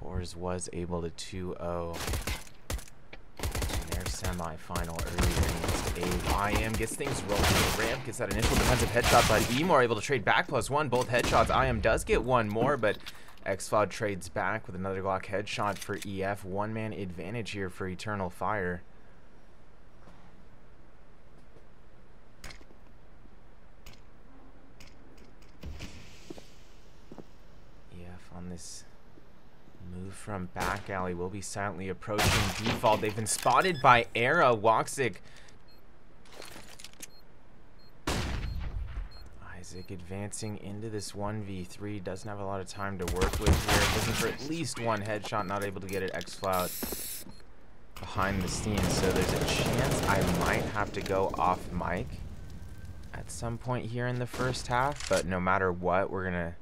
Fours was able to 2-0 in their semi-final earlier against Abe. IM gets things rolling. Ramp gets that initial defensive headshot by Emor, able to trade back +1. Both headshots. IM does get one more, but XCloud trades back with another Glock headshot for EF. One-man advantage here for Eternal Fire. EF on this move from back alley will be silently approaching default. They've been spotted by Era. Woxic. Isaac advancing into this 1v3. Doesn't have a lot of time to work with here. Looking for at least one headshot. Not able to get it. XCloud behind the scenes. So there's a chance I might have to go off mic at some point here in the first half. But no matter what, we're going to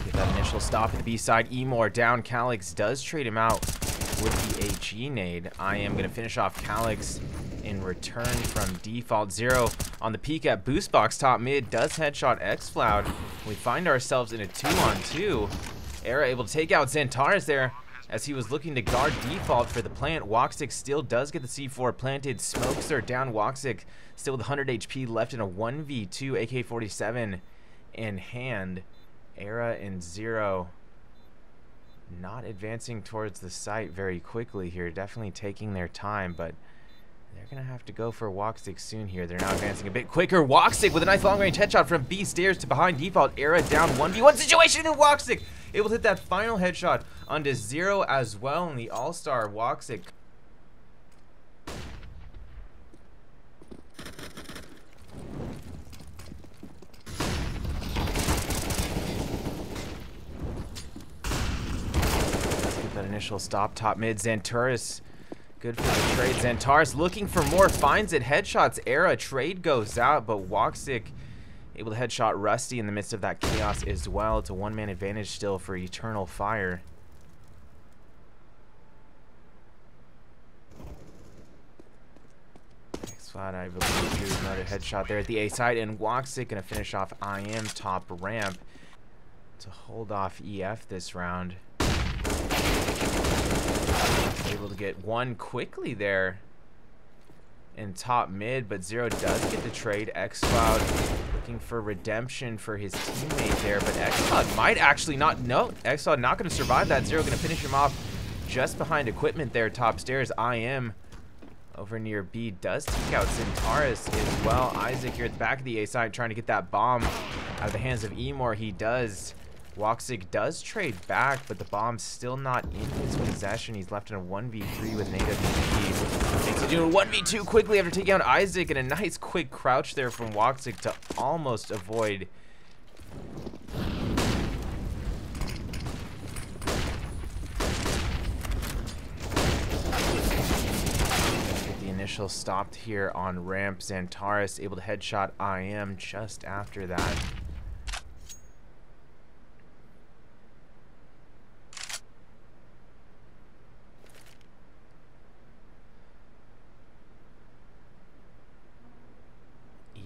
get that initial stop at the B side. Emor down. Calyx does trade him out with the HE nade. I am going to finish off Calyx in return from default. Zero on the peek at boost box top mid. Does headshot XCloud. We find ourselves in a 2-on-2. Era able to take out Xantares there as he was looking to guard default for the plant. Woxic still does get the C4 planted. Smokes are down. Woxic still with 100 HP left in a 1v2. AK-47 in hand. Era and Zero not advancing towards the site very quickly here. Definitely taking their time, but they're going to have to go for Woxic soon here. They're now advancing a bit quicker. Woxic with a nice long-range headshot from B stairs to behind default. Era down 1v1 situation, and Woxic able to hit that final headshot onto Zero as well. And the all-star Woxic initial stop top mid. Xantares good for the trade. Xantares looking for more, finds it. Headshots. Era trade goes out, but Woxic able to headshot Rusty in the midst of that chaos as well. It's a one-man advantage still for Eternal Fire. XCloud, I believe, do another headshot there at the A side, and Woxic gonna finish off IM top ramp to hold off EF this round. Able to get one quickly there in top mid, but Zero does get the trade. XCloud looking for redemption for his teammate there, but XCloud might actually not. No, XCloud not going to survive that. Zero going to finish him off just behind equipment there, top stairs. IM over near B does take out Xantares as well. Isaac here at the back of the A side trying to get that bomb out of the hands of Emor. He does. Woxic does trade back, but the bomb's still not in his possession. He's left in a 1v3 with an AWP. Makes it do a 1v2 quickly after taking out Isaac, and a nice quick crouch there from Woxic to almost avoid get the initial stopped here on ramp. Xantares able to headshot IM just after that.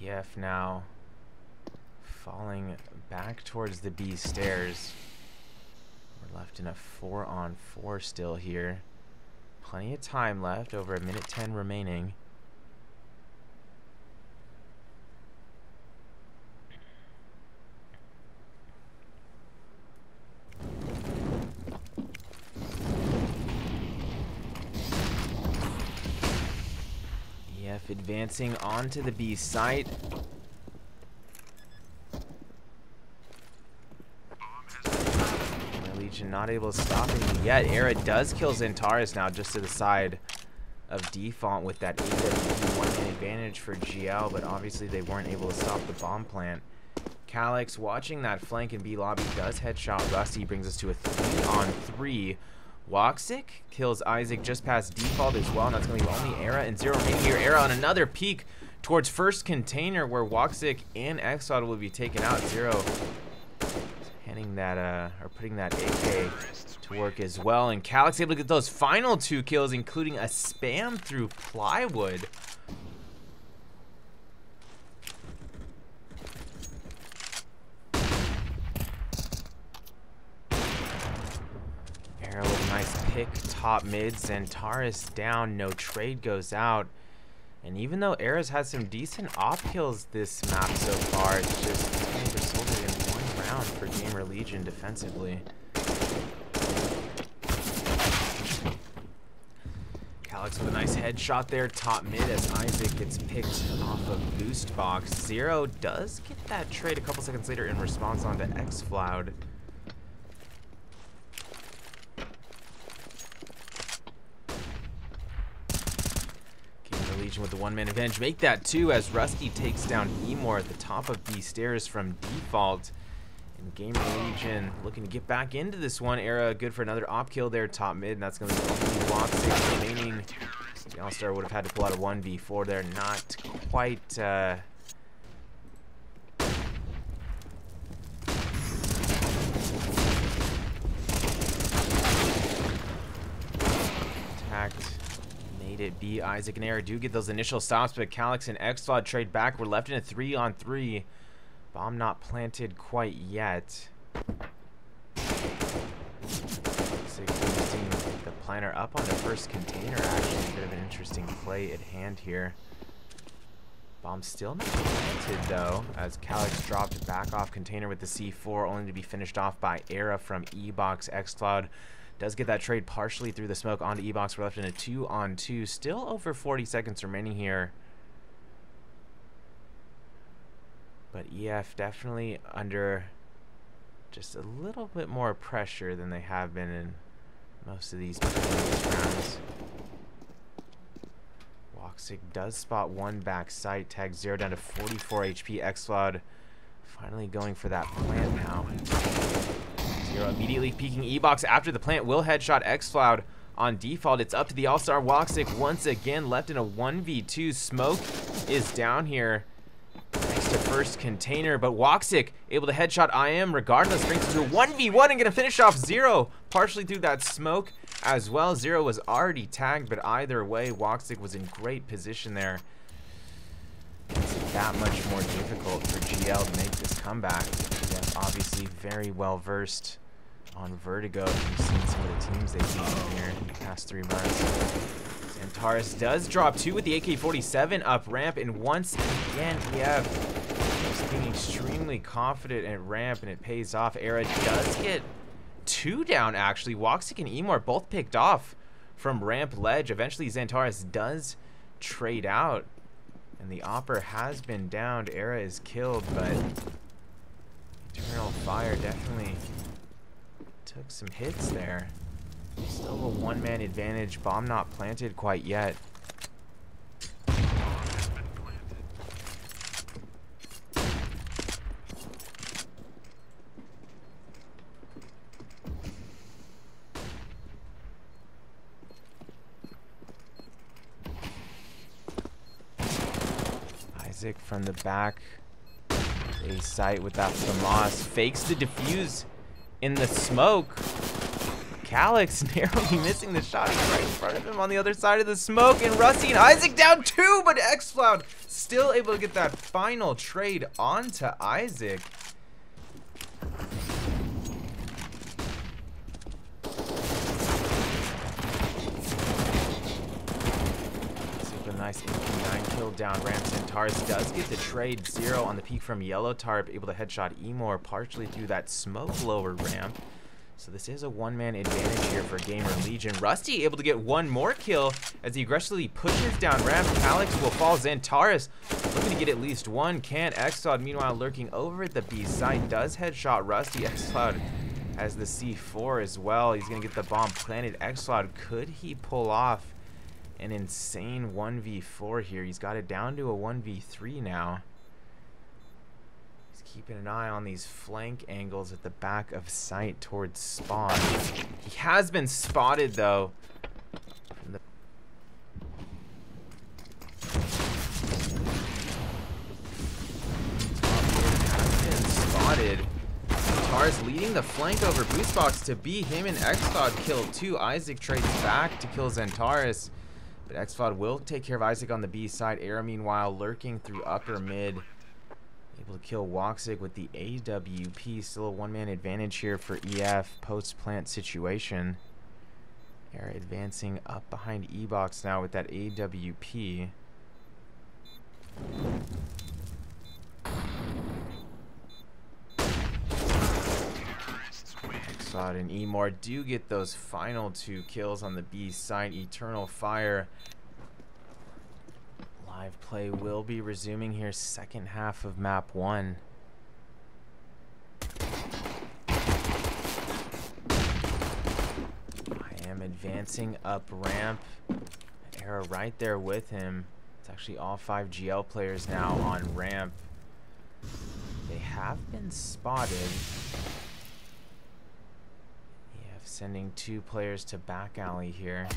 EF now falling back towards the B stairs. We're left in a 4-on-4 still here. Plenty of time left, over 1:10 remaining. EF advancing onto the B site. Legion not able to stop him yet. Era does kill Xantares now just to the side of default with that AWP one-man advantage for GL, but obviously they weren't able to stop the bomb plant. Calyx watching that flank in B lobby does headshot Rusty, brings us to a 3-on-3. Woxic kills Isaac just past default as well, and that's going to be only Era and Zero remaining here. Era on another peek towards first container where Woxic and XCloud will be taken out. Zero handing that, or putting that AK to work as well, and Calyx able to get those final 2 kills, including a spam through plywood. pick top mid. Xantares down, no trade goes out. And even though Era's had some decent op kills this map so far, it's just only resulted in one round for Gamer Legion defensively. Calyx with a nice headshot there, top mid, as Isaac gets picked off of Boost Box. Zero does get that trade a couple seconds later in response onto xFloud. Gamer Legion with the one-man advantage. Make that two as Rusty takes down Emor at the top of B stairs from default. And Gamer Legion looking to get back into this one. Era good for another op kill there, top mid, and that's going to be Woxic remaining. The All-Star would have had to pull out a 1v4 there. Not quite attacked. Made it B. Isaac and Era do get those initial stops, but Calyx and xFloud trade back. We're left in a 3-on-3. Bomb not planted quite yet. The planner up on the first container, actually. A bit of an interesting play at hand here. Bomb still not planted, though, as Calyx dropped back off container with the C4, only to be finished off by Era from E-Box. xFloud does get that trade partially through the smoke onto E-Box. We're left in a 2-on-2. Still over 40 seconds remaining here. But EF definitely under just a little bit more pressure than they have been in most of these rounds. Woxic does spot one back site, tag Zero down to 44 HP. xFloud finally going for that plant now. Zero immediately peeking E-Box after the plant. Will headshot xFloud on default. It's up to the All-Star Woxic once again, left in a 1v2. Smoke is down here next to first container, but Woxic able to headshot IM regardless, brings it to a 1v1 and gonna finish off Zero partially through that smoke as well. Zero was already tagged, but either way, Woxic was in great position there. It's that much more difficult for GL to make this comeback. Yeah, obviously very well versed on Vertigo. You've seen some of the teams they've beaten here in the past 3 months. Xantares does drop 2 with the AK-47 up ramp, and once again, just being extremely confident at ramp, and it pays off. Era does get 2 down, actually. Woxic and Emor both picked off from ramp ledge. Eventually, Xantares does trade out, and the Opper has been downed. Era is killed, but Eternal Fire definitely took some hits there. Still a one-man advantage. Bomb not planted quite yet. Isaac from the back. A sight with that FAMAS. Fakes the defuse in the smoke. Calyx narrowly missing the shot. He's right in front of him on the other side of the smoke. And Rusty and Isaac down 2, but xFloud still able to get that final trade onto Isaac. Super nice MP9 kill down ramp. Xantares does get the trade. Zero on the peak from Yellow Tarp, able to headshot Emor partially through that smoke lower ramp. So this is a one-man advantage here for Gamer Legion. Rusty able to get one more kill as he aggressively pushes down ramp. Calyx will fall. Xantares looking to get at least one. Can xFloud meanwhile lurking over at the B site. Does headshot Rusty. xFloud has the C4 as well. He's going to get the bomb planted. xFloud, could he pull off an insane 1v4 here? He's got it down to a 1v3 now. Keeping an eye on these flank angles at the back of site towards spawn. He has been spotted though. Tars leading the flank over Boost Box to B. Him and xFloud kill 2. Isaac trades back to kill Xantares, but xFloud will take care of Isaac on the B side. Era meanwhile lurking through upper mid. Able to kill Woxic with the AWP. Still a one-man advantage here for EF post-plant situation. Era advancing up behind E-Box now with that AWP. Exod and Emor do get those final 2 kills on the B side. Eternal Fire. Live play will be resuming here, second half of map 1. Advancing up ramp. Era right there with him. It's actually all 5 GL players now on ramp. They have been spotted. Sending 2 players to back alley here.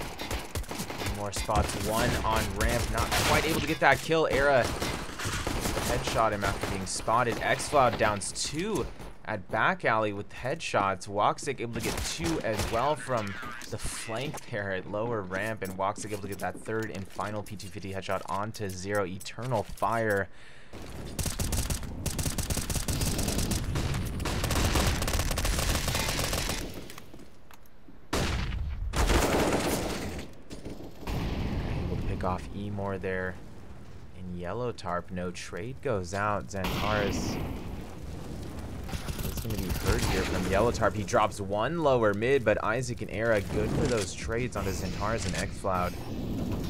More spots, 1 on ramp. Not quite able to get that kill. Era headshot him after being spotted. xCloud downs 2 at back alley with headshots. Woxic able to get 2 as well from the flank there at lower ramp, and Woxic able to get that 3rd and final P250 headshot onto 0. Eternal Fire. Able to pick off Emor there in yellow tarp. No trade goes out. Xantares going to be hurt here from yellow tarp. He drops 1 lower mid, but Isaac and Era good for those trades onto Xantares and xCloud.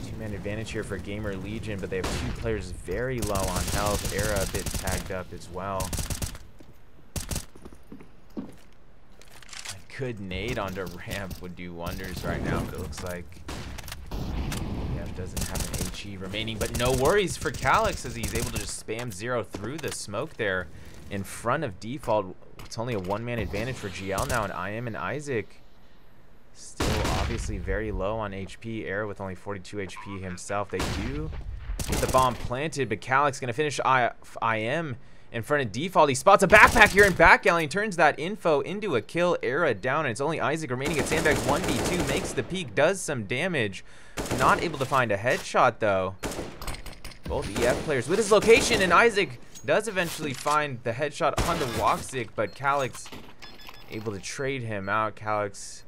2-man advantage here for Gamer Legion, but they have 2 players very low on health. Era a bit tagged up as well. A good nade onto ramp would do wonders right now, but it looks like doesn't have an HE remaining, but no worries for Calyx as he's able to just spam 0 through the smoke there in front of default. It's only a 1-man advantage for GL now, and IM and Isaac still obviously very low on HP. Era with only 42 HP himself. They do get the bomb planted, but Calyx gonna finish IM in front of default. He spots a backpack here in back alley and turns that info into a kill. Era down, and it's only Isaac remaining at sandbags. 1v2 makes the peak, does some damage. Not able to find a headshot though. Both EF players with his location, and Isaac does eventually find the headshot onto Woxic, but Calyx able to trade him out. Calyx,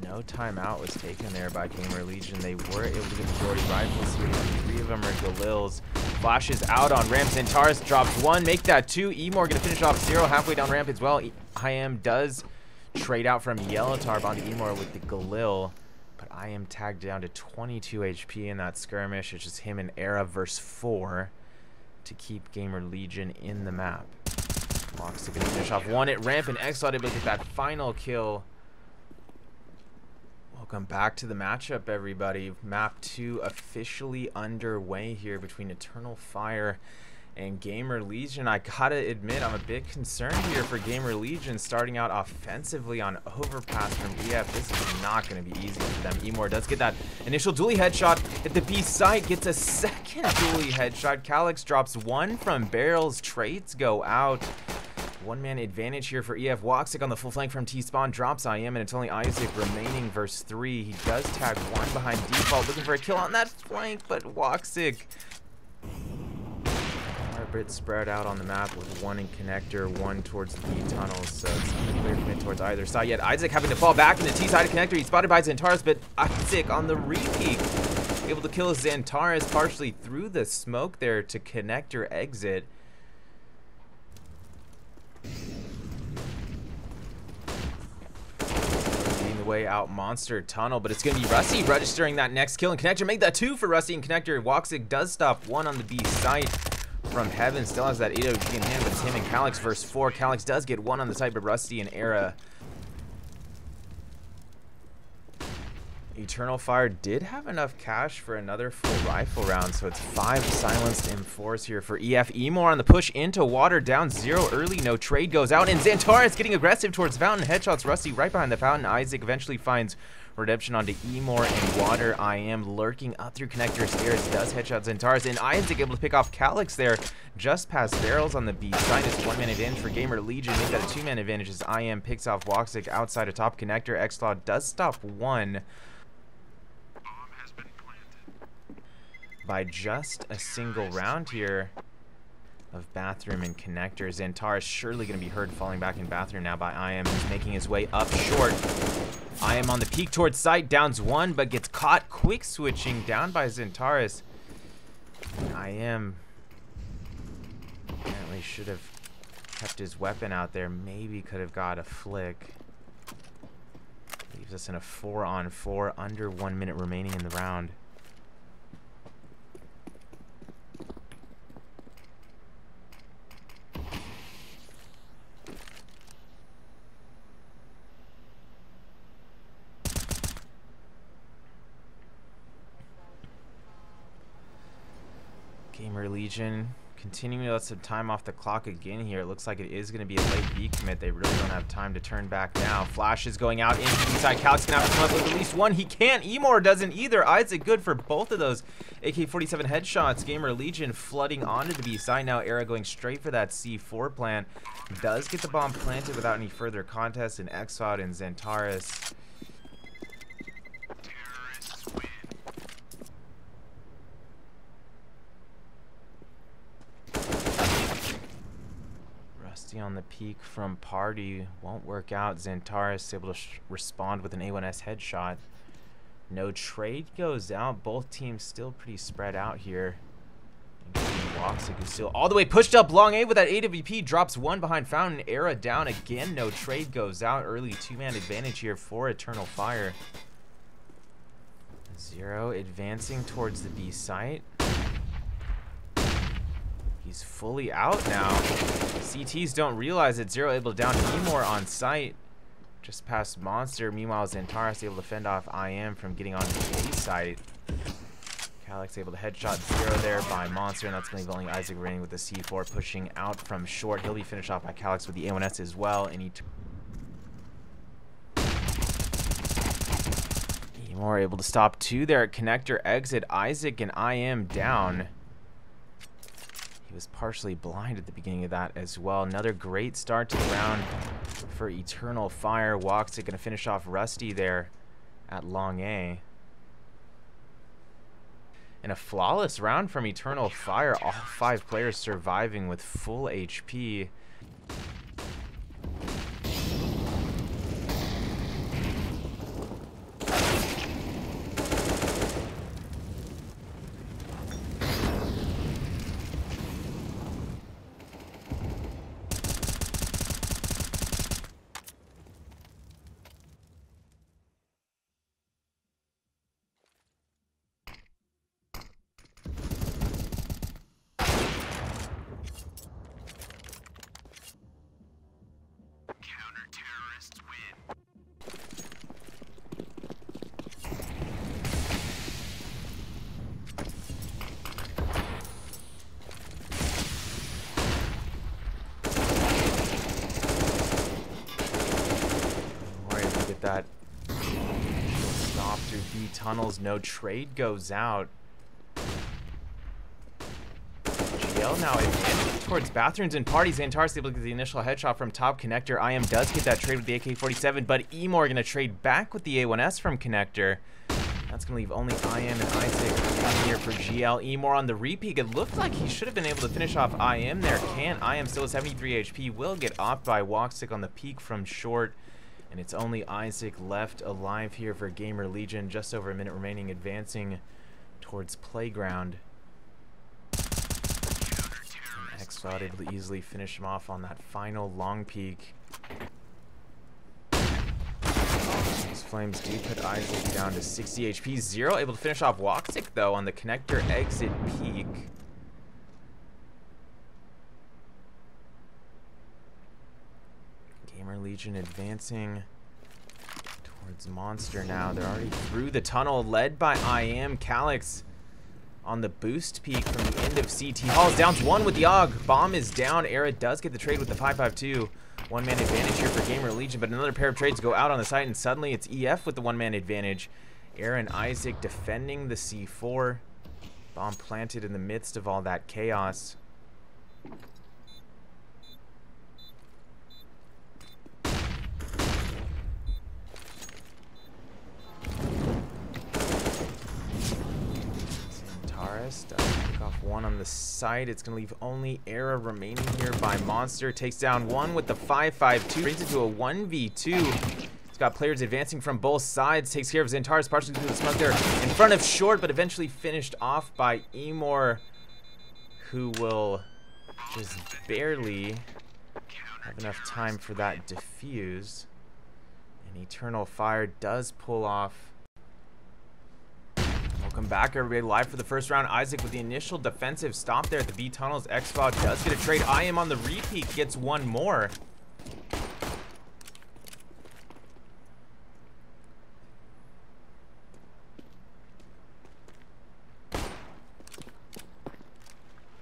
no timeout was taken there by Gamer Legion. They were able to get majority rifles here. 3 of them are Galils. Flashes out on ramp. Xantares drops 1, make that 2. Emor gonna finish off 0 halfway down ramp as well. IM does trade out from yellow tarp onto Emor with the Galil, but I am tagged down to 22 HP in that skirmish. It's just him and Era versus 4 to keep Gamer Legion in the map. Woxic gonna finish off 1 at ramp, and xCloud able to get that final kill. Welcome back to the matchup, everybody. Map 2 officially underway here between Eternal Fire and Gamer Legion. I gotta admit, I'm a bit concerned here for Gamer Legion starting out offensively on overpass from EF. This is not going to be easy for them. Emor does get that initial dually headshot at the B site, gets a second dually headshot. Calyx drops 1 from barrels. Trades go out. 1-man advantage here for EF. Woxic on the full flank from T-Spawn drops IM, and it's only Isaac remaining versus 3. He does tag 1 behind default, looking for a kill on that flank, but Woxic are a bit spread out on the map with 1 in connector, 1 towards the B tunnels, so it's not a clear commit towards either side yet. Isaac having to fall back in the T side of connector. He's spotted by Xantares, but Isaac on the repeat able to kill Xantares partially through the smoke there to connector exit. Leading the way out Monster Tunnel, but it's going to be Rusty registering that next kill, and connector made that 2 for Rusty and connector. Woxic does stop 1 on the B site. From Heaven still has that 8OG in hand, but it's him and Calyx versus 4. Calyx does get 1 on the site, but Rusty and Era. Eternal Fire did have enough cash for another full rifle round, so it's 5 silenced M4s here for EF. Emor on the push into water, down 0 early, no trade goes out, and Xantares getting aggressive towards fountain. Headshots Rusty right behind the fountain. Isaac eventually finds redemption onto Emor and water. I am lurking up through connector stairs, does headshot Xantares, and Isaac able to pick off Calyx there just past barrels on the B side. It's 1-man advantage for Gamer Legion. Make that a 2-man advantage as IM picks off Woxic outside of top connector. xCloud does stop 1 by just a single round here of bathroom and connector. Xantares surely going to be heard falling back in bathroom now by IM. He's making his way up short. I am on the peak towards site, downs one, but gets caught quick switching down by Zentaris. I am apparently should have kept his weapon out there. Maybe could have got a flick. Leaves us in a 4-on-4, under 1 minute remaining in the round. Gamer Legion continuing to let some time off the clock again here. It looks like it is going to be a late B commit. They really don't have time to turn back now. Flash is going out into the inside. Calix going to have to come up with at least one. He can't. Emor doesn't either. Isaac good for both of those AK-47 headshots. Gamer Legion flooding onto the B side now. Era going straight for that C4 plan. Does get the bomb planted without any further contest. And Exod and Zentaris. On the peak from Party won't work out. Zentaris able to respond with an A1S headshot. No trade goes out. Both teams still pretty spread out here. Woxic is still all the way pushed up long A with that AWP. Drops one behind Fountain. Era down again. No trade goes out. Early two-man advantage here for Eternal Fire. Zero advancing towards the B site. He's fully out now. CTs don't realize it. Zero able to down Emor on site. Just past Monster. Meanwhile, Zentaris able to fend off IM from getting on the A site. Calix able to headshot Zero there by Monster, and that's going to leave only Isaac remaining with the C4 pushing out from short. He'll be finished off by Calix with the A1S as well. And Emor able to stop two there at connector exit. Isaac and IM down. He was partially blind at the beginning of that as well. Another great start to the round for Eternal Fire. Woxic going to finish off Rusty there at long A. And a flawless round from Eternal Fire. All 5 players surviving with full HP. That stop through B tunnels. No trade goes out. GL now advancing towards bathrooms and parties. Zentaris able to get the initial headshot from top connector. IM does get that trade with the AK-47, but Emor going to trade back with the A1S from connector. That's going to leave only IM and Isaac here for GL. Emor on the repeat. It looked like he should have been able to finish off IM there. Can't. IM still has 73 HP. Will get offed by Woxic on the peak from short. And it's only Isaac left alive here for Gamer Legion. Just over a minute remaining, advancing towards Playground. Exod able to easily finish him off on that final long peak. These flames do put Isaac down to 60 HP. Zero able to finish off Woxic though on the connector exit peak. Gamer Legion advancing towards Monster now. They're already through the tunnel, led by IM. Calix on the boost peak from the end of CT. Halls downs one with the AUG. Bomb is down. Era does get the trade with the 5.52. One-man advantage here for Gamer Legion, but another pair of trades go out on the site, and suddenly it's EF with the one-man advantage. Era and Isaac defending the C4. Bomb planted in the midst of all that chaos. Pick off one on the side. It's going to leave only Era remaining here by Monster. Takes down one with the 5.52. Brings it to a 1v2. He's got players advancing from both sides. Takes care of Xantares partially through the smoke there in front of Short, but eventually finished off by Emor, who will just barely have enough time for that defuse. And Eternal Fire does pull off. Welcome back, everybody, live for the first round. Isaac with the initial defensive stop there at the B tunnels. Xfod does get a trade. I am on the repeat, gets one more.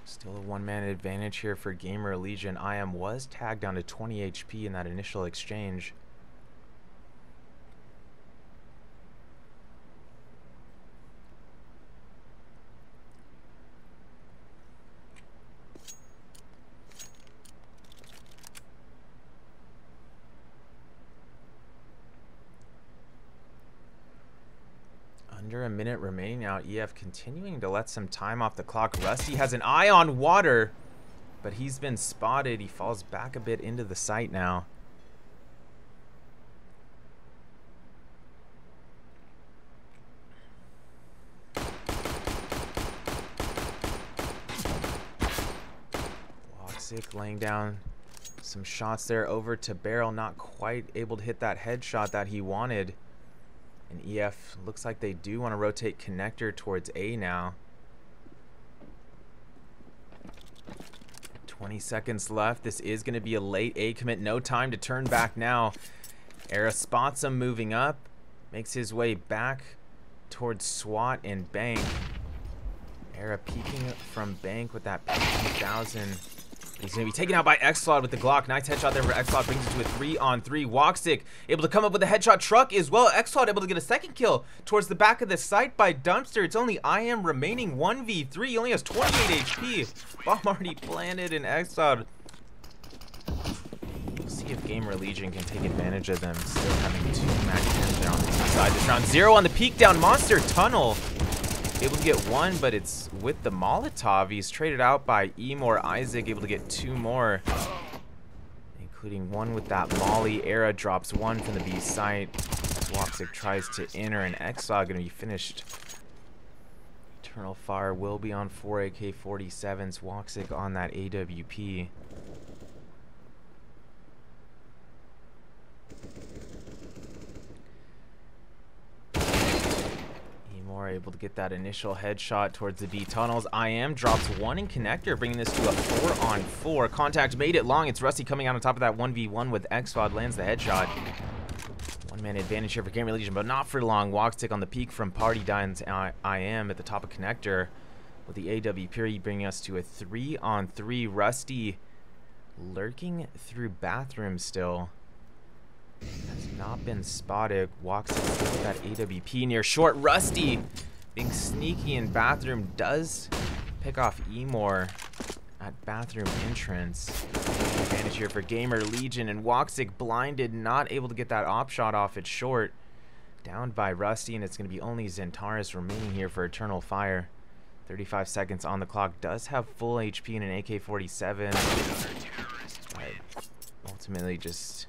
Still a one-man advantage here for Gamer Legion. IM was tagged down to 20 HP in that initial exchange. Under a minute remaining now. EF continuing to let some time off the clock. Rusty has an eye on water, but he's been spotted. He falls back a bit into the site now. Woxic laying down some shots there over to Barrel. Not quite able to hit that headshot that he wanted. And EF looks like they do want to rotate connector towards A now. 20 seconds left. This is going to be a late A commit. No time to turn back now. Era spots him moving up. Makes his way back towards SWAT and Bank. Era peeking from Bank with that P2000. He's going to be taken out by Xlod with the Glock. Nice headshot there for Xlod. Brings it to a 3-on-3. Woxic able to come up with a headshot truck as well. Xlod able to get a second kill towards the back of the site by Dumpster. It's only IM remaining 1v3. He only has 28 HP. Bomb already planted, and Xlod. We'll see if Gamer Legion can take advantage of them. Still having 2 Mac 10s there on the side this round. 0 on the peek down Monster Tunnel. Able to get 1, but it's with the Molotov. He's traded out by Emor. Isaac able to get 2 more, including 1 with that Molly. Era drops 1 from the B site. Woxic tries to enter, and Xlod going to be finished. Eternal Fire will be on 4 AK-47s. Woxic on that AWP. Able to get that initial headshot towards the B tunnels. IM drops 1 in connector, bringing this to a 4-on-4. Contact made it long. It's Rusty coming out on top of that 1v1 with Xfod. Lands the headshot. One-man advantage here for Gamer Legion, but not for long. Woxic on the peak from Party Dines. IM at the top of connector with the AWP, bringing us to a 3-on-3. Rusty lurking through bathroom still. Has not been spotted. Woxic with that AWP near short. Rusty being sneaky in bathroom does pick off Emor at bathroom entrance. Advantage here for Gamer Legion, and Woxic blinded, not able to get that op shot off at short. Downed by Rusty, and it's going to be only Xantares remaining here for Eternal Fire. 35 seconds on the clock. Does have full HP in an AK-47. But ultimately just...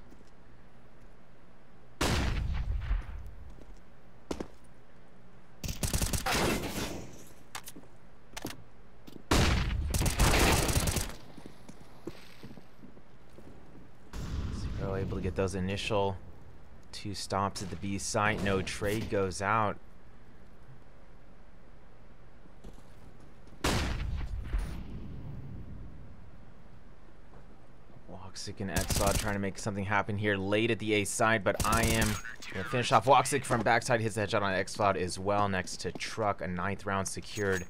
able to get those initial 2 stops at the B site. No trade goes out. Woxic and Xlod trying to make something happen here late at the A side, but I am going to finish off Woxic from backside. Hits the headshot on Xlod as well next to Truck. A 9th round secured.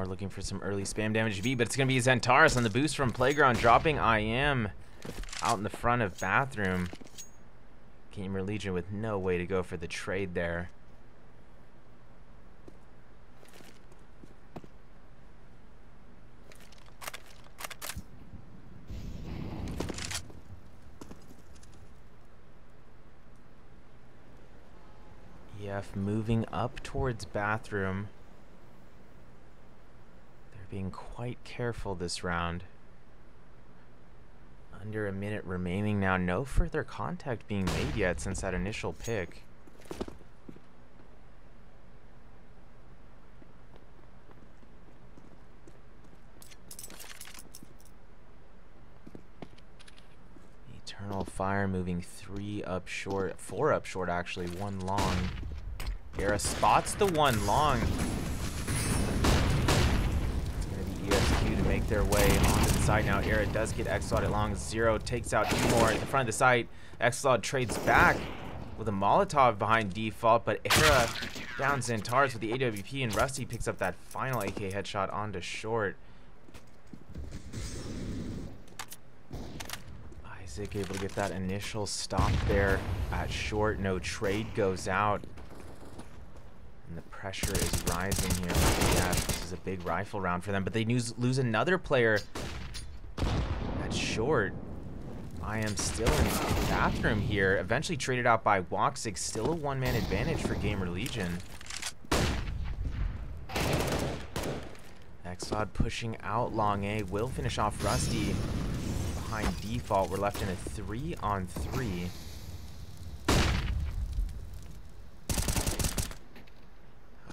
Looking for some early spam damage B, but it's going to be Xantares on the boost from Playground, dropping IM out in the front of bathroom. Gamer Legion with no way to go for the trade there. EF moving up towards bathroom. being quite careful this round. Under a minute remaining now. No further contact being made yet since that initial pick. Eternal Fire moving 3 up short, 4 up short actually, 1 long. Era spots the 1 long. It's going to be ESQ to make their way onto the side now. Era does get Exiled at long. Zero takes out Emor at the front of the site. Exiled trades back with a Molotov behind default, but Era down Xantares with the AWP, and Rusty picks up that final AK headshot onto short. Isaac able to get that initial stop there at short. No trade goes out. And the pressure is rising here. Yeah, this is a big rifle round for them, but they lose another player at short. I am still in the bathroom here. Eventually traded out by Woxic. Still a 1-man advantage for Gamer Legion. Exod pushing out long A. Will finish off Rusty. Behind default, we're left in a 3-on-3.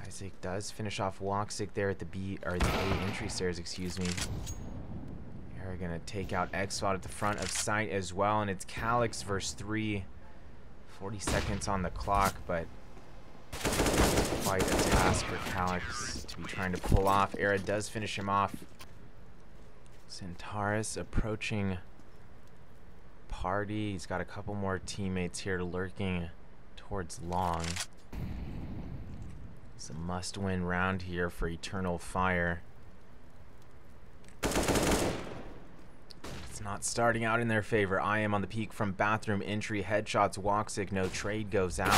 Isaac does finish off Woxic there at the B, or the A entry stairs, excuse me. They're gonna take out Exod at the front of site as well, and it's Calyx versus 3. 40 seconds on the clock, but quite a task for Calyx to be trying to pull off. Era does finish him off. Xantares approaching party. He's got a couple more teammates here lurking towards long. It's a must-win round here for Eternal Fire. It's not starting out in their favor. I am on the peak from bathroom entry. Headshots, Woxic, no trade goes out.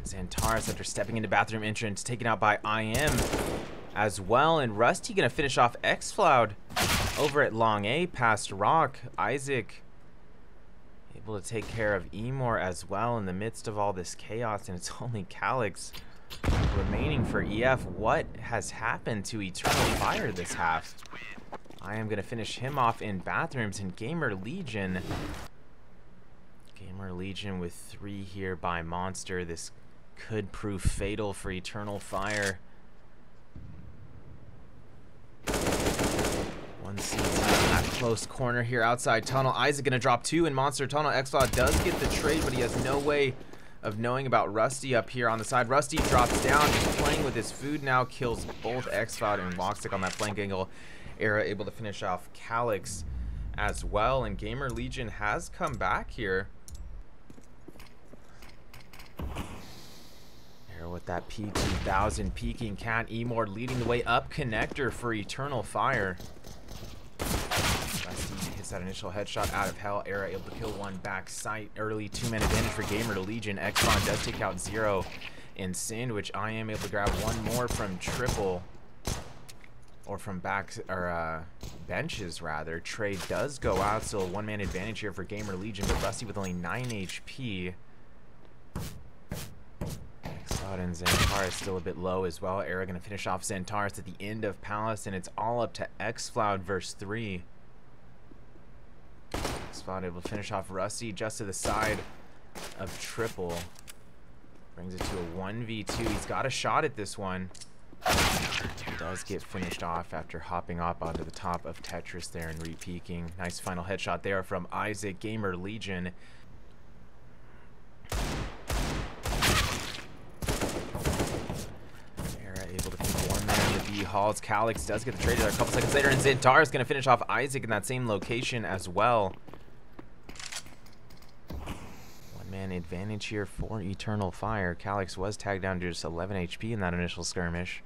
Xantares, after stepping into bathroom entrance, taken out by IM as well, and Rusty gonna finish off Xfloud over at long A past Rock. Isaac able to take care of Emor as well in the midst of all this chaos, and it's only Calyx remaining for EF. What has happened to Eternal Fire this half? I am gonna finish him off in bathrooms, and Gamer Legion with 3 here by Monster. This could prove fatal for Eternal Fire. One CT in that close corner here outside tunnel. Isaac gonna drop 2 in Monster Tunnel. Exfloud does get the trade, but he has no way of knowing about Rusty up here on the side. Rusty drops down, just playing with his food now, kills both Exfloud and Woxic on that flank angle. Era able to finish off Calyx as well, and Gamer Legion has come back here. With that P2000 peeking cat. Emor leading the way up connector for Eternal Fire. Rusty hits that initial headshot out of hell. Era able to kill 1 back site. Early 2-man advantage for Gamer Legion. Xbon does take out 0 in Sandwich. I am able to grab 1 more from Triple, or from back, or benches rather. Trade does go out, so a 1-man advantage here for Gamer Legion, but Rusty with only 9 HP. And Xantares still a bit low as well. Era gonna finish off Xantares at the end of Palace, and it's all up to Xfloud versus 3. Xfloud able to finish off Rusty just to the side of Triple. Brings it to a 1v2. He's got a shot at this one. He does get finished off after hopping up onto the top of Tetris there and re-peeking. Nice final headshot there from Isaac. Gamer Legion Halls. Calyx does get the trade there a couple seconds later, and Xantares is going to finish off Isaac in that same location as well. 1-man advantage here for Eternal Fire. Calyx was tagged down to just 11 HP in that initial skirmish.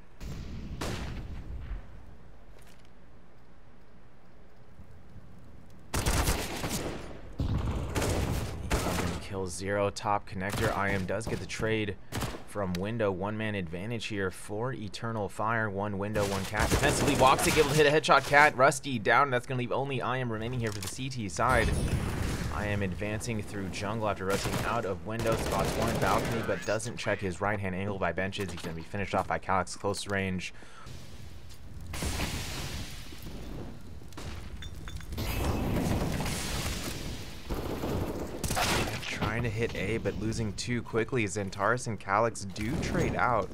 Kills 0, top connector. IM does get the trade from window. 1-man advantage here for Eternal Fire. 1 window, 1 cat. Defensively, Woxic able to hit a headshot cat. Rusty down. That's going to leave only IM remaining here for the CT side. IM advancing through jungle after rotating out of window. Spots 1 balcony, but doesn't check his right-hand angle by benches. He's going to be finished off by Calyx close range. Trying to hit A, but losing too quickly. Xantares and Calyx do trade out.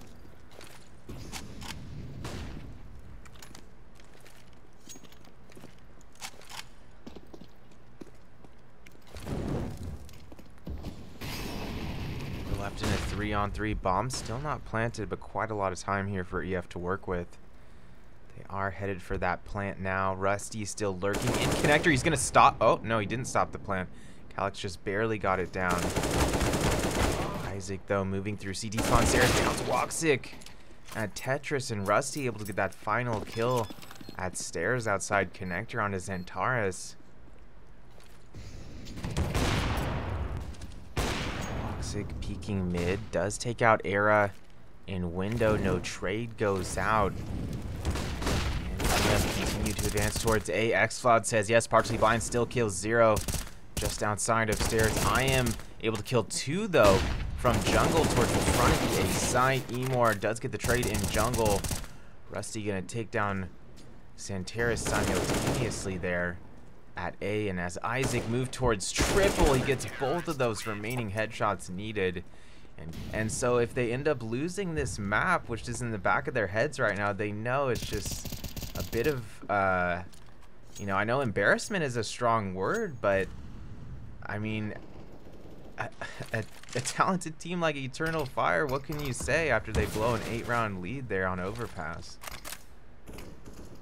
We're left in a 3-on-3. Bomb still not planted, but quite a lot of time here for EF to work with. They are headed for that plant now. Rusty still lurking in connector. He's going to stop. Oh, no, he didn't stop the plant. Calyx just barely got it down. Isaac, though, moving through CT spawn stairs down to Woxic. And Tetris and Rusty able to get that final kill at stairs outside connector onto Xantares. Woxic peeking mid. Does take out Era in window. No trade goes out. Continue to advance towards A. xCloud says yes. Partially blind still kills 0 just outside of stairs. I am able to kill 2 though from jungle towards the front of the A site. Emor does get the trade in jungle. Rusty gonna take down Xantares simultaneously there at A, and as Isaac moved towards triple, he gets both of those remaining headshots needed. And so if they end up losing this map, which is in the back of their heads right now, they know it's just a bit of, you know, I know embarrassment is a strong word, but I mean, a talented team like Eternal Fire, what can you say after they blow an 8-round lead there on Overpass?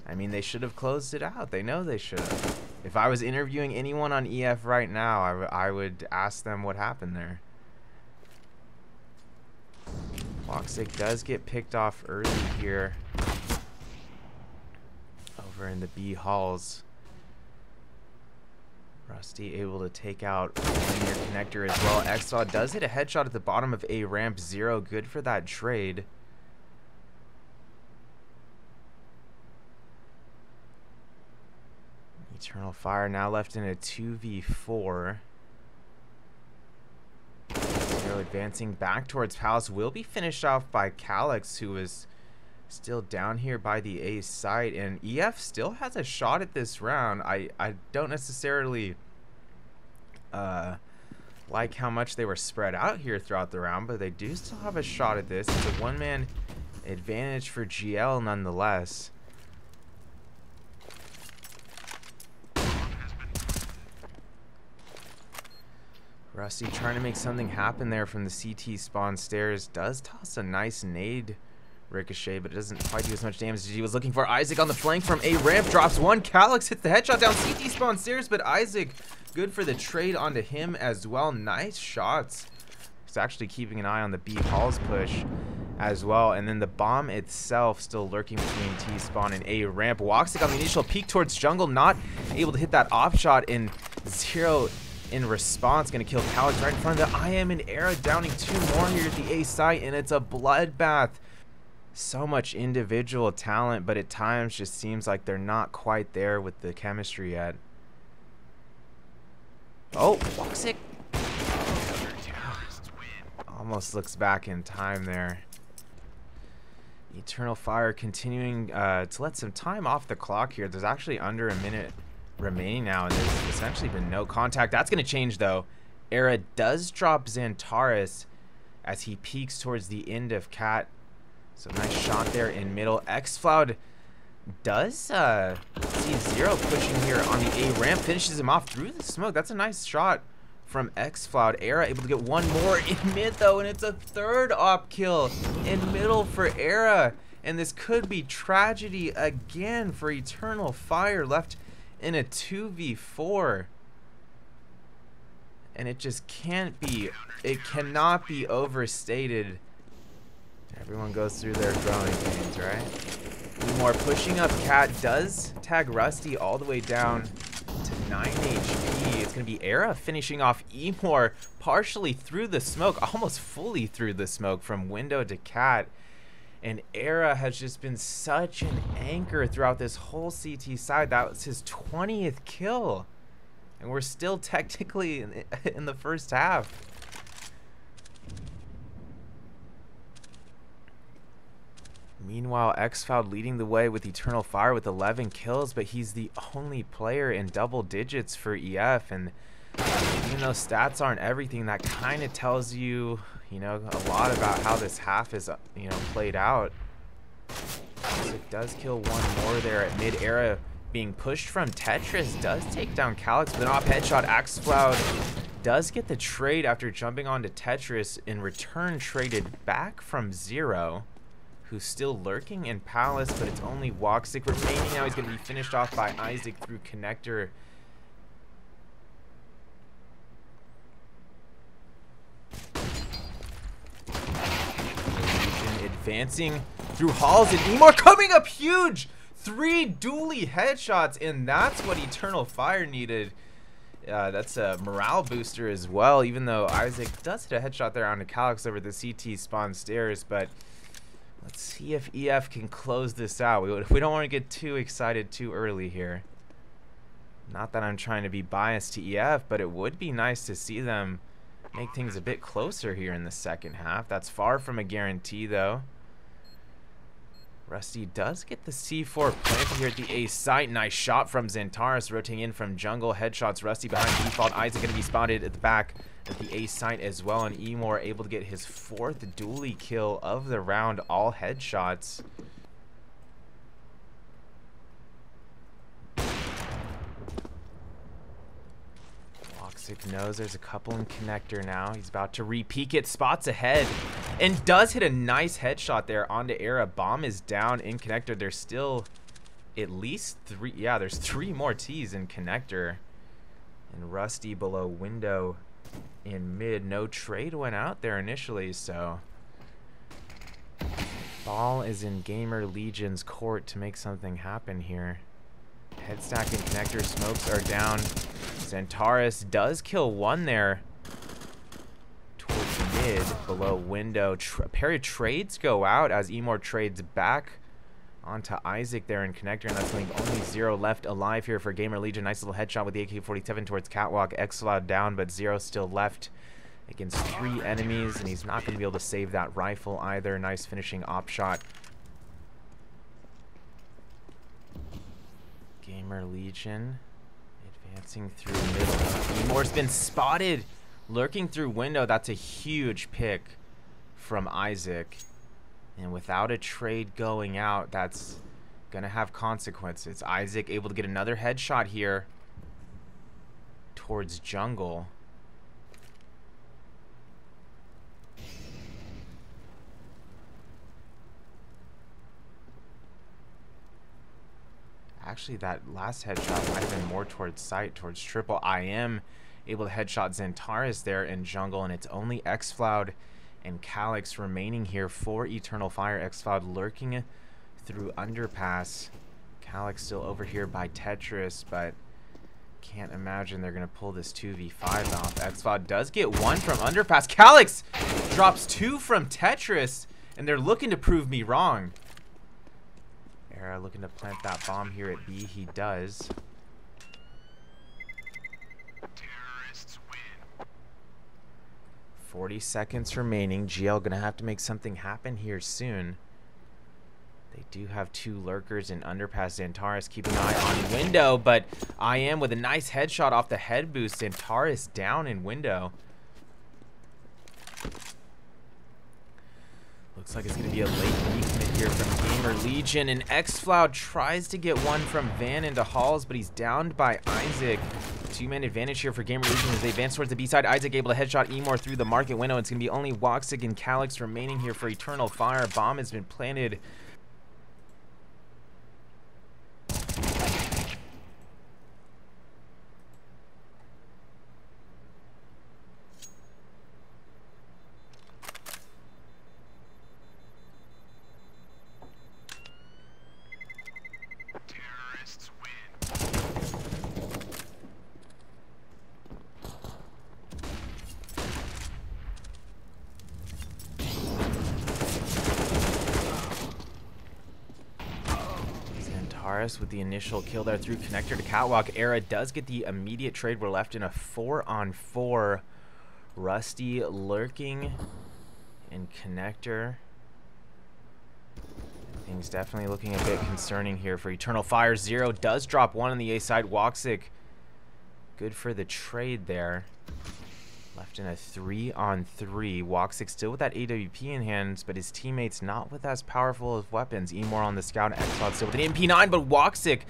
I mean, they should have closed it out. They know they should have. If I was interviewing anyone on EF right now, I would ask them what happened there. Woxic does get picked off early here over in the B halls. Rusty able to take out linear connector as well. xCloud does hit a headshot at the bottom of A ramp 0. Good for that trade. Eternal Fire now left in a 2v4. 0 advancing back towards Palace. Will be finished off by Calyx, who is still down here by the A site, and EF still has a shot at this round. I don't necessarily like how much they were spread out here throughout the round, but they do still have a shot at this. It's a one-man advantage for GL nonetheless. Rusty trying to make something happen there from the CT spawn stairs. Does toss a nice nade ricochet, but it doesn't quite do as much damage as he was looking for. Isaac on the flank from A ramp drops 1. Calyx hits the headshot down CT spawn stairs, but Isaac good for the trade onto him as well. Nice shots. He's actually keeping an eye on the B halls push as well, and then the bomb itself still lurking between T spawn and A ramp. Woxic on the initial peek towards jungle, not able to hit that off shot, and 0 in response gonna kill Calyx right in front of the IM and Era, downing 2 more here at the A site, and it's a bloodbath. So much individual talent, but at times just seems like they're not quite there with the chemistry yet. Oh, Woxic almost looks back in time there. Eternal Fire continuing to let some time off the clock here. There's actually under a minute remaining now, and there's essentially been no contact. That's going to change though. Era does drop Xantares as he peeks towards the end of Cat. So nice shot there in middle. xCloud does see 0 pushing here on the A ramp, finishes him off through the smoke. That's a nice shot from xCloud. Era able to get 1 more in mid though, and it's a 3rd op kill in middle for Era. And this could be tragedy again for Eternal Fire, left in a 2v4. And it just can't be, it cannot be overstated. Everyone goes through their growing pains, right? Emor pushing up Cat, does tag Rusty all the way down to 9 HP. It's going to be Era finishing off Emor partially through the smoke, almost fully through the smoke from window to Cat. And Era has just been such an anchor throughout this whole CT side. That was his 20th kill. And we're still technically in the first half. Meanwhile, xFloud leading the way with Eternal Fire with 11 kills, but he's the only player in double digits for EF, and even though stats aren't everything, that kind of tells you, you know, a lot about how this half is, you know, played out. It does kill one more there at mid-era, being pushed from Tetris, does take down Calyx with an off headshot. xFloud does get the trade after jumping onto Tetris, in return traded back from Zero, who's still lurking in Palace, but it's only Woxic remaining now. He's going to be finished off by Isaac through Connector. Advancing through halls, and Emor coming up huge! 3 dually headshots, and that's what Eternal Fire needed. That's a morale booster as well, even though Isaac does hit a headshot there onto Calyx over the CT spawn stairs, but let's see if EF can close this out. We don't want to get too excited too early here. Not that I'm trying to be biased to EF, but it would be nice to see them make things a bit closer here in the second half. That's far from a guarantee, though. Rusty does get the C4 planted here at the A site. Nice shot from Xantares, rotating in from jungle. Headshots Rusty behind default. Isaac going to be spotted at the back at the A site as well, and Emor able to get his 4th dually kill of the round, all headshots. Woxic knows there's a couple in Connector now. He's about to re-peek it, spots ahead, and does hit a nice headshot there onto Era. Bomb is down in Connector. There's still at least 3, yeah, there's 3 more T's in Connector. And Rusty below window in mid. No trade went out there initially, so ball is in Gamer Legion's court to make something happen here. Head stack and Connector, smokes are down. Xantares does kill one there towards mid below window. A pair of trades go out as Emor trades back onto Isaac there in Connector, and that's leaving only Zero left alive here for Gamer Legion. Nice little headshot with the AK-47 towards Catwalk. xFloud down, but Zero still left against 3 enemies, and he's not going to be able to save that rifle either. Nice finishing op shot. Gamer Legion advancing through middle. Emor's been spotted lurking through window. That's a huge pick from Isaac. And without a trade going out, that's going to have consequences. Isaac able to get another headshot here towards jungle. Actually, that last headshot might have been more towards site, towards triple. I am able to headshot Xantares there in jungle, and it's only xFloud and Calyx remaining here for Eternal Fire. xFloud lurking through underpass. Calyx still over here by Tetris, but can't imagine they're going to pull this 2v5 off. xFloud does get 1 from underpass. Calyx drops 2 from Tetris, and they're looking to prove me wrong. Era looking to plant that bomb here at B. He does. Terrorists win. 40 seconds remaining. GL gonna have to make something happen here soon. They do have 2 lurkers in underpass. Xantares keeping an eye on window, but I am with a nice headshot off the head boost. Xantares down in window. Looks like it's going to be a late recommit here from Gamer Legion, and xFloud tries to get 1 from Van into halls, but he's downed by Isaac. 2-man advantage here for Gamer Legion as they advance towards the B side. Isaac able to headshot Emor through the market window. It's going to be only Woxic and Calyx remaining here for Eternal Fire. Bomb has been planted. With the initial kill there through Connector to Catwalk. Era does get the immediate trade. We're left in a 4-on-4. Rusty lurking in Connector. Things definitely looking a bit concerning here for Eternal Fire. Zero does drop one on the A side. Woxic, good for the trade there. Left in a 3-on-3. Woxic still with that AWP in hands, but his teammates not with as powerful of weapons. Emor on the scout, Xcloud still with an MP9, but Woxic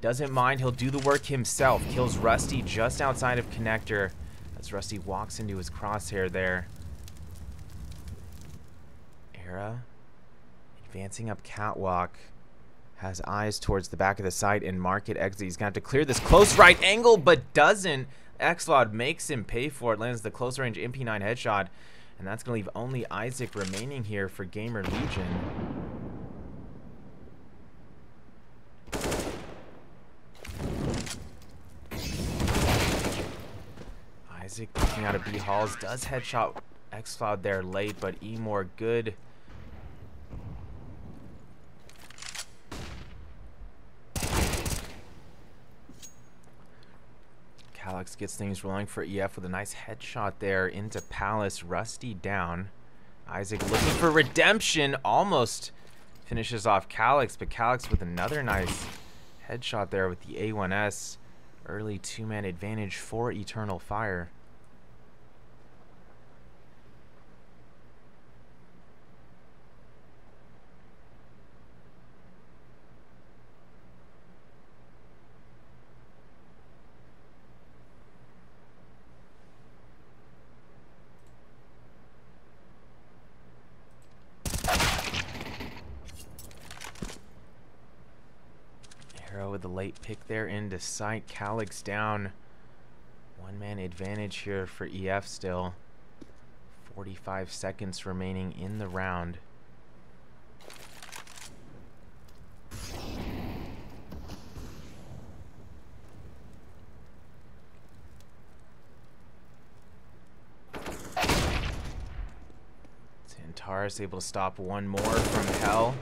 doesn't mind. He'll do the work himself. Kills Rusty just outside of connector as Rusty walks into his crosshair there. Era advancing up catwalk. Has eyes towards the back of the site and market exit. He's going to have to clear this close right angle, but doesn't. Xcloud makes him pay for it. Lands the close range MP9 headshot. And that's going to leave only Isaac remaining here for Gamer Legion. Isaac picking out of B Halls. Does headshot Xcloud there late, but Emor good. Calyx gets things rolling for EF with a nice headshot there into Palace. Rusty down. Isaac looking for redemption. Almost finishes off Calyx, but Calyx with another nice headshot there with the A1S. Early two-man advantage for Eternal Fire. With the late pick there into sight. Calyx down. One-man advantage here for EF still. 45 seconds remaining in the round. Xantares able to stop one more from Hell.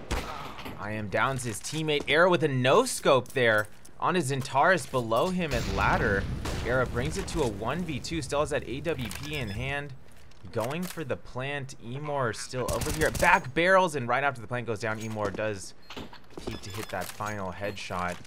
IM downs his teammate. Era with a no-scope there on his Xantares below him at ladder. Era brings it to a 1v2. Still has that AWP in hand. Going for the plant. Emor still over here. Back barrels, and right after the plant goes down, Emor does peek to hit that final headshot.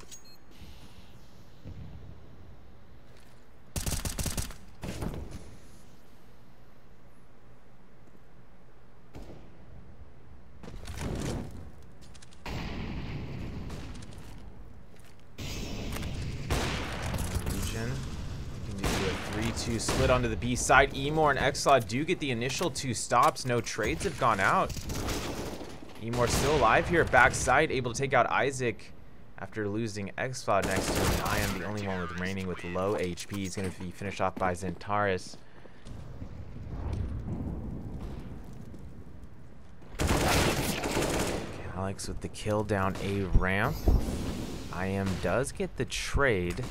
Split onto the B side. Emor and Xcloud do get the initial two stops. No trades have gone out. Emor still alive here. Backside, able to take out Isaac after losing Xcloud next to him. And I am the only one with remaining with low HP. He's going to be finished off by Xantares. Calyx with the kill down A ramp. IM does get the trade.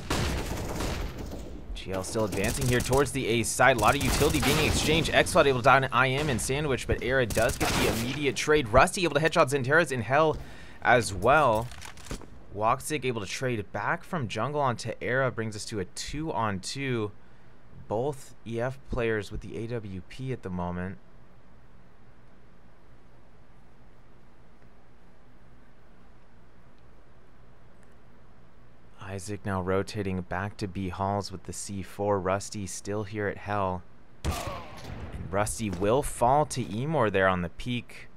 GL still advancing here towards the A side. A lot of utility being exchanged. Xcloud able to down IM and Sandwich, but Era does get the immediate trade. Rusty able to headshot Xantares in Hell as well. Woxic able to trade back from jungle onto Era. Brings us to a 2-on-2. Both EF players with the AWP at the moment. Isaac now rotating back to B Halls with the C4. Rusty still here at Hell. And Rusty will fall to Emor there on the peak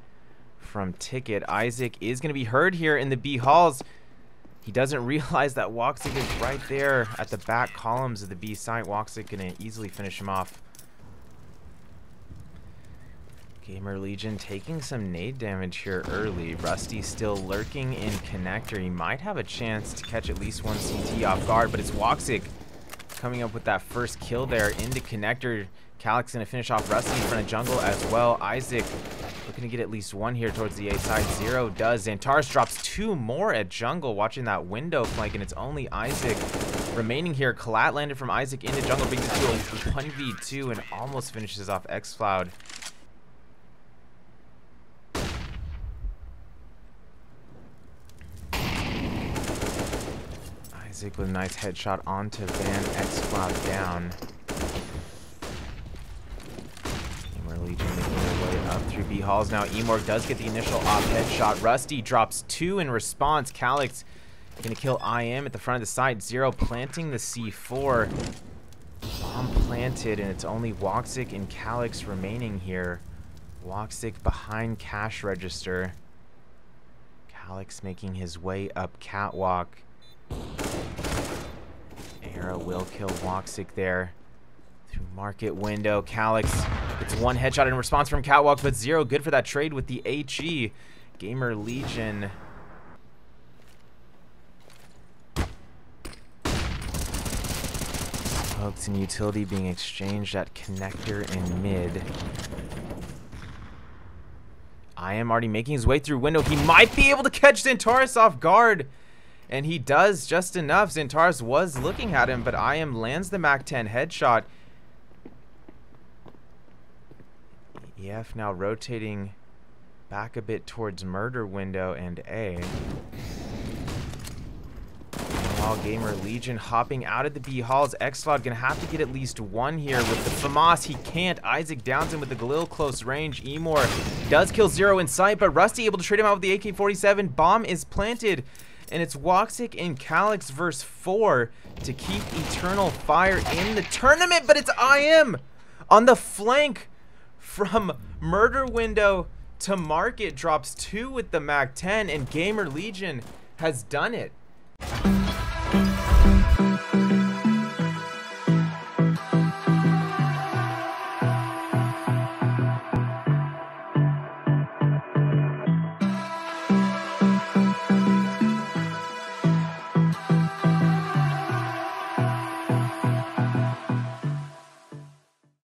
from Ticket. Isaac is going to be heard here in the B Halls. He doesn't realize that Woxic is right there at the back columns of the B site. Woxic going to easily finish him off. Gamer Legion taking some nade damage here early. Rusty still lurking in connector. He might have a chance to catch at least one CT off guard, but it's Woxic coming up with that first kill there into connector. Calyx gonna finish off Rusty in front of jungle as well. Isaac looking to get at least one here towards the A side. Zero does. Xantares drops two more at jungle, watching that window flank, and it's only Isaac remaining here. Collat landed from Isaac into jungle, brings it to a 1v2 and almost finishes off Xcloud. Isaac with a nice headshot onto Van. Xcloud down. Gamer Legion making their way Up through B halls now. Emorg does get the initial op headshot. Rusty drops 2 in response. Calyx gonna kill IM at the front of the site. Zero planting the C4. Bomb planted, and it's only Woxic and Calyx remaining here. Woxic behind cash register. Calyx making his way up catwalk. Era will kill Woxic there. Through market window, Calyx gets 1 headshot in response from catwalk, but Zero good for that trade with the HE. Gamer Legion. Smokes and utility being exchanged at connector in mid. I am already making his way through window. He might be able to catch Xantares off guard. And he does just enough. Xantares was looking at him, but I am lands the MAC-10 headshot. EF now rotating back a bit towards murder window and A. Meanwhile, Gamer Legion hopping out of the B halls. Xcloud gonna have to get at least 1 here with the FAMAS. He can't. Isaac downs him with the Galil close range. Emor does kill Zero in sight, but Rusty able to trade him out with the AK-47. Bomb is planted, and it's Woxic and Calyx verse 4 to keep Eternal Fire in the tournament, but it's IM on the flank from murder window to market. Drops 2 with the MAC-10, and Gamer Legion has done it.